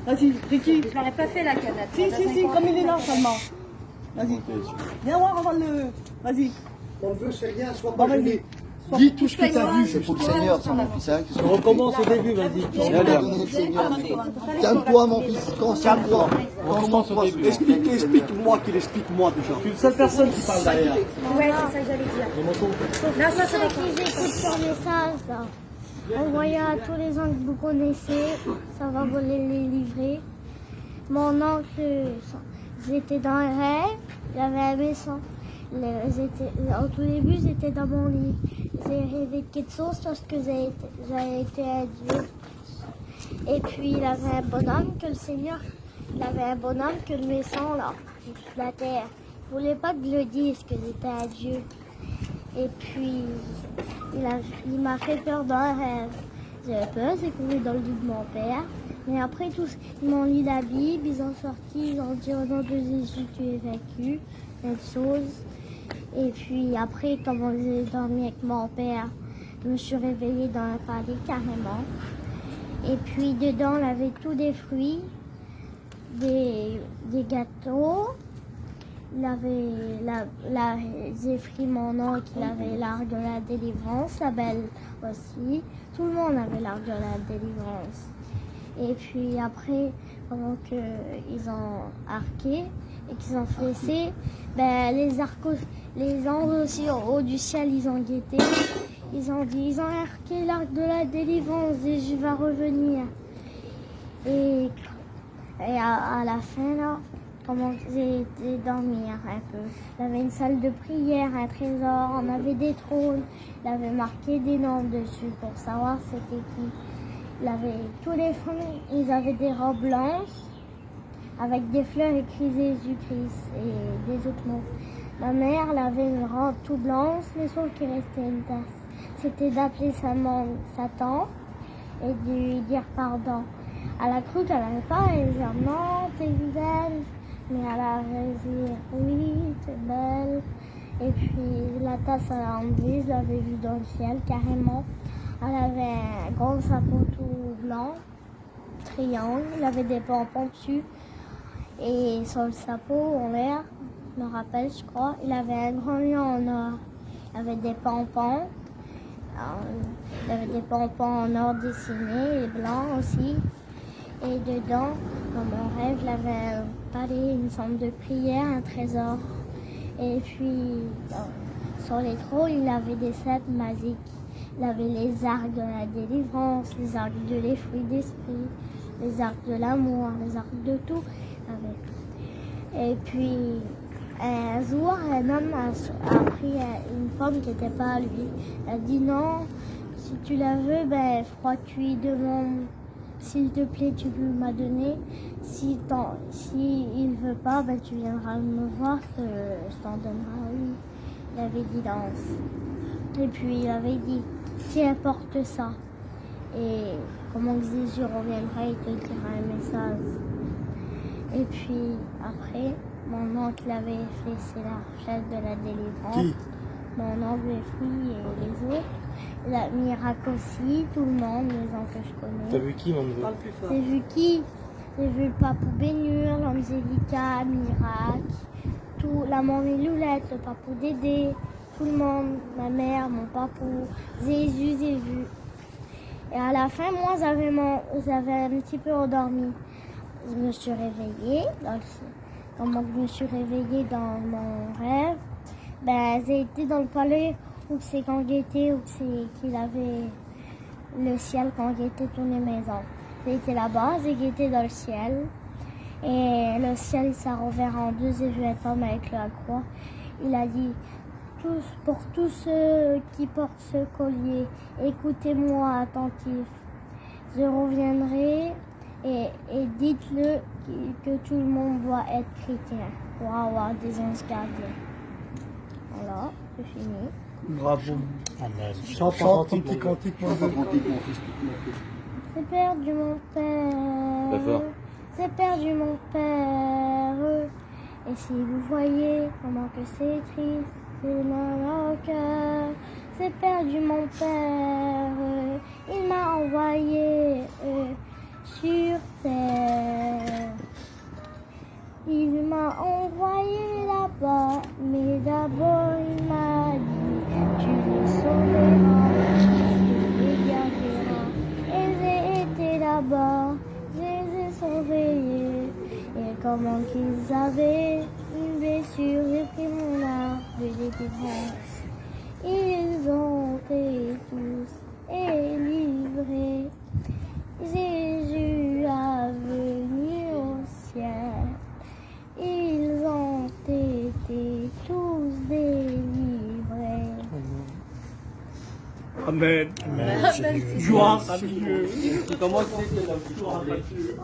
Vas-y, Ricky. Je l'aurais pas fait la canette. Si, comme il est là, Salma. Vas-y. Viens voir avant le. Vas-y. On veut, c'est rien, sois Bon, pas vas-y. gêné. Dis tout ce que tu as vu. C'est pour le Seigneur, ça, mon fils. Hein. On recommence au début, vas-y. Calme-toi, mon fils. Concentre-toi. On recommence au début. Explique-moi déjà. Je suis une seule personne qui parle derrière. Ouais, c'est ça que j'allais dire. Non, ça c'est Ils écoutent sur message, là. Envoyez à tous les gens que vous connaissez, ça va voler les livrets. Mon oncle, ils étaient dans un rêve, il avait un méchant. Au tout début, ils étaient dans mon lit. J'ai rêvé de quelque chose parce que j'ai été un dieu. Et puis, il avait un bonhomme que le Seigneur, il avait un bonhomme que le méchant, là, sur la terre. Il ne voulait pas que je le dise que j'étais un dieu. Et puis, il m'a fait peur dans un rêve. J'avais peur, j'ai couru dans le lit de mon père. Mais après, tous, ils m'ont lu la Bible, ils ont sorti, ils ont dit au nom de Jésus, tu es vaincu, même chose. Et puis après, comme j'ai dormi avec mon père, je me suis réveillée dans un palais carrément. Et puis dedans, on avait tous des fruits, des gâteaux. Il avait Zéphri, mon oncle, il avait l'arc de la délivrance, la belle aussi. Tout le monde avait l'arc de la délivrance. Et puis après, pendant qu'ils ont arqué et qu'ils ont fessé, ben, les anges aussi au haut du ciel, ils ont guetté. Ils ont dit, ils ont arqué l'arc de la délivrance, Jésus va revenir. Et à la fin, là, comment j'ai été dormir un peu. Il y avait une salle de prière, un trésor, on avait des trônes, il avait marqué des noms dessus pour savoir c'était qui. Il avait tous les femmes, ils avaient des robes blanches avec des fleurs écrites Jésus-Christ et des autres mots. Ma mère, elle avait une robe tout blanche, mais sauf qu'il restait une tasse. C'était d'appeler sa tante et de lui dire pardon. Elle a cru qu'elle n'avait pas, elle disait non, t'es belle. Mais elle a dit oui, t'es belle. Et puis la tasse, elle a enlevé, je l'avais vue dans le ciel carrément. Elle avait un gros chapeau tout blanc, triangle, il avait des pompons dessus. Et sur le chapeau en l'air, je me rappelle, je crois, il avait un grand lion en or. Il avait des pompons. Il avait des pompons en or dessinés et blancs aussi. Et dedans, dans mon rêve, il avait un palais, une chambre de prière, un trésor. Et puis, sur les trônes, il avait des sept magiques. Il avait les arcs de la délivrance, les arcs de les fruits d'esprit, les arcs de l'amour, les arcs de tout. Et puis, un jour, un homme a pris une pomme qui n'était pas à lui. Il a dit non, si tu la veux, ben, tu lui demandes, s'il te plaît, tu peux me donner. Si il ne veut pas, ben, tu viendras me voir, que je t'en donnerai une. Il avait dit non. Et puis, il avait dit, tiens, porte ça. Et comment Jésus reviendra, il te dira un message. Et puis après, mon oncle avait fait, c'est la recette de la délivrance. Mon oncle, les filles et les autres. La miracle aussi, tout le monde, les gens que je connais. T'as vu qui, mon neveu? J'ai vu qui? J'ai vu le papou Bénur, l'Angélica, Miracle, tout, la mamie Loulette, le papou Dédé, tout le monde, ma mère, mon papou, Jésus, j'ai vu. Et à la fin, moi, j'avais un petit peu endormi. Je me suis réveillée, comment je me suis réveillée dans mon rêve, ben, j'ai été dans le palais où c'est quand j'étais, où c'est qu'il avait le ciel quand j'étais toutes les maisons. J'ai été là-bas, j'ai été dans le ciel, et le ciel s'est rouvert en deux et je vais être homme avec la croix. Il a dit, pour tous ceux qui portent ce collier, écoutez-moi attentif, je reviendrai. Et dites-le que tout le monde doit être chrétien pour avoir des anges gardiens. Voilà, c'est fini. Bravo. Amen. Chante un petit cantique, mon neveu. C'est perdu mon père. C'est perdu mon père. Et si vous voyez comment que c'est triste, c'est mal au cœur. C'est perdu mon père. Il m'a envoyé sur terre. Il m'a envoyé là-bas, mais d'abord il m'a dit, tu les sauveras, tu les garderas. Et j'ai été là-bas, je les ai surveillés. Et comment qu'ils avaient une blessure, j'ai pris mon arbre de délivrance. Ils ont été tous délivrés. Jésus a venu au ciel. Ils ont été tous délivrés. Amen. Amen. Gloire à Dieu. Comment c'est que la gloire à Dieu?